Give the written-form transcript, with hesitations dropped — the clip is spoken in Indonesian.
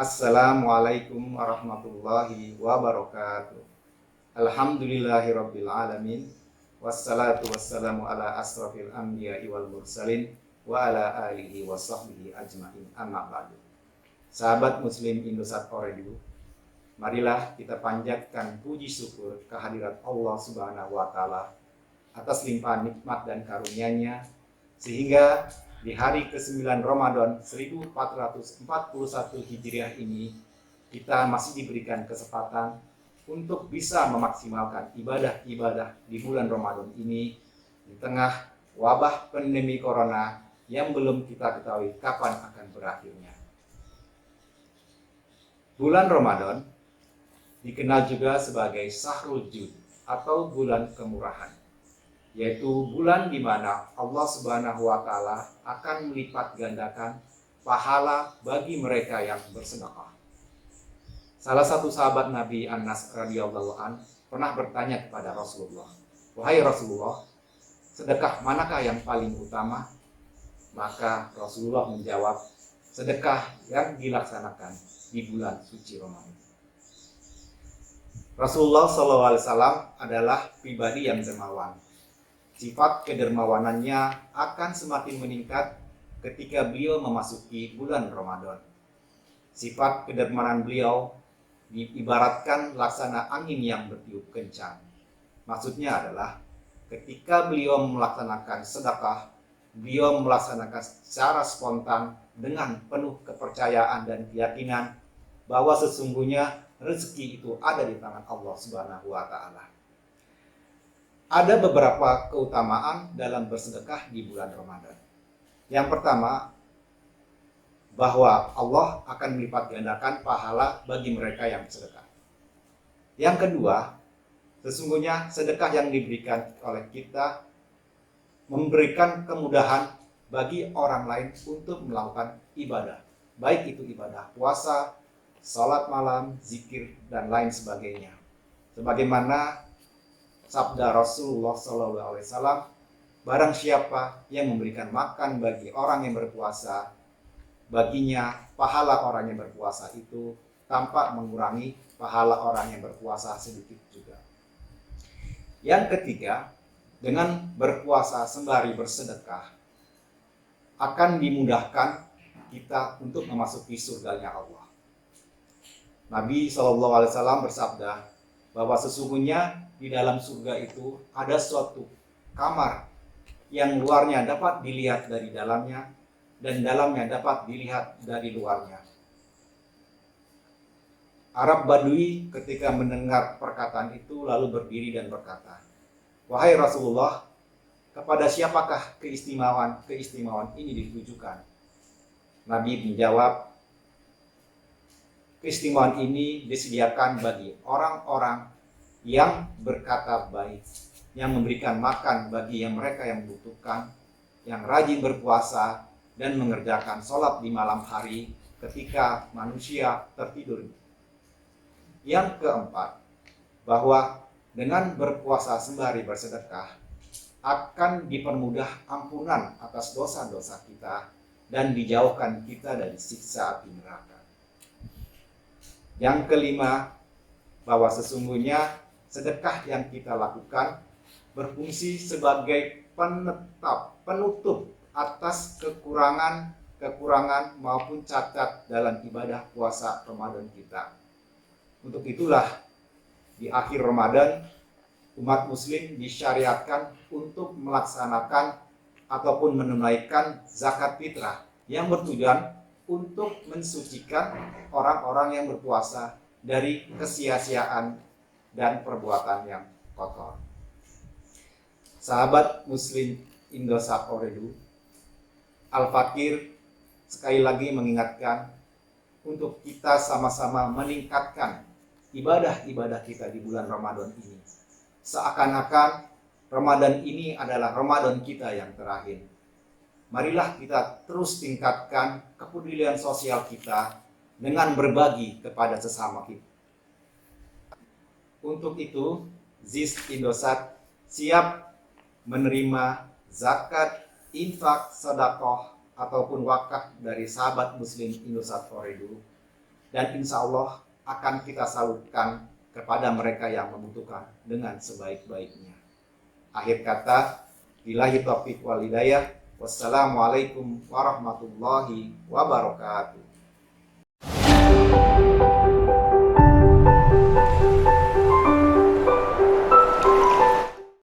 Assalamualaikum warahmatullahi wabarakatuh. Alhamdulillahirabbil alamin. Wassalatu wassalamu ala asrafil anbiya'i wal mursalin wa ala alihi wa sahbihi ajmain. Amma ba'du. Sahabat Muslim Indosat Oredu, marilah kita panjatkan puji syukur kehadirat Allah Subhanahu wa taala atas limpahan nikmat dan karunia-Nya sehingga di hari ke-9 Ramadan 1441 Hijriah ini kita masih diberikan kesempatan untuk bisa memaksimalkan ibadah-ibadah di bulan Ramadan ini di tengah wabah pandemi corona yang belum kita ketahui kapan akan berakhirnya. Bulan Ramadan dikenal juga sebagai Syahrul Jud atau bulan kemurahan, yaitu bulan di mana Allah Subhanahu wa taala akan melipat gandakan pahala bagi mereka yang bersedekah. Salah satu sahabat Nabi Anas radhiyallahu an pernah bertanya kepada Rasulullah, "Wahai Rasulullah, sedekah manakah yang paling utama?" Maka Rasulullah menjawab, "Sedekah yang dilaksanakan di bulan suci Ramadan." Rasulullah SAW adalah pribadi yang dermawan. Sifat kedermawanannya akan semakin meningkat ketika beliau memasuki bulan Ramadan. Sifat kedermawanan beliau diibaratkan laksana angin yang bertiup kencang. Maksudnya adalah ketika beliau melaksanakan sedekah, beliau melaksanakan secara spontan dengan penuh kepercayaan dan keyakinan bahwa sesungguhnya rezeki itu ada di tangan Allah Subhanahu wa taala. Ada beberapa keutamaan dalam bersedekah di bulan Ramadan. Yang pertama, bahwa Allah akan melipat gandakan pahala bagi mereka yang bersedekah. Yang kedua, sesungguhnya sedekah yang diberikan oleh kita memberikan kemudahan bagi orang lain untuk melakukan ibadah. Baik itu ibadah puasa, salat malam, zikir, dan lain sebagainya. Sebagaimana sabda Rasulullah SAW, barang siapa yang memberikan makan bagi orang yang berpuasa, baginya pahala orang yang berpuasa itu tanpa mengurangi pahala orang yang berpuasa sedikit juga. Yang ketiga, dengan berpuasa sembari bersedekah akan dimudahkan kita untuk memasuki surganya Allah. Nabi SAW bersabda bahwa sesungguhnya di dalam surga itu ada suatu kamar yang luarnya dapat dilihat dari dalamnya dan dalamnya dapat dilihat dari luarnya. Arab Badui ketika mendengar perkataan itu lalu berdiri dan berkata, "Wahai Rasulullah, kepada siapakah keistimewaan ini ditujukan?" Nabi menjawab, "Keistimewaan ini disediakan bagi orang-orang yang berkata baik, yang memberikan makan bagi mereka yang membutuhkan, yang rajin berpuasa dan mengerjakan sholat di malam hari ketika manusia tertidur." Yang keempat, bahwa dengan berpuasa sembari bersedekah akan dipermudah ampunan atas dosa-dosa kita dan dijauhkan kita dari siksa api neraka. Yang kelima, bahwa sesungguhnya sedekah yang kita lakukan berfungsi sebagai penutup atas kekurangan maupun cacat dalam ibadah puasa Ramadan kita. Untuk itulah di akhir Ramadan umat muslim disyariatkan untuk melaksanakan ataupun menunaikan zakat fitrah yang bertujuan untuk mensucikan orang-orang yang berpuasa dari kesia-siaan dan perbuatan yang kotor. Sahabat Muslim Indosat Oredu, Al-Fakir sekali lagi mengingatkan untuk kita sama-sama meningkatkan ibadah-ibadah kita di bulan Ramadan ini. Seakan-akan Ramadan ini adalah Ramadan kita yang terakhir. Marilah kita terus tingkatkan kepedulian sosial kita dengan berbagi kepada sesama kita. Untuk itu, ZIS Indosat siap menerima zakat, infak, sedekah ataupun wakaf dari sahabat Muslim Indosat Oredu dan insya Allah akan kita salurkan kepada mereka yang membutuhkan dengan sebaik-baiknya. Akhir kata, billahi taufiq wal hidayah. Wassalamualaikum warahmatullahi wabarakatuh.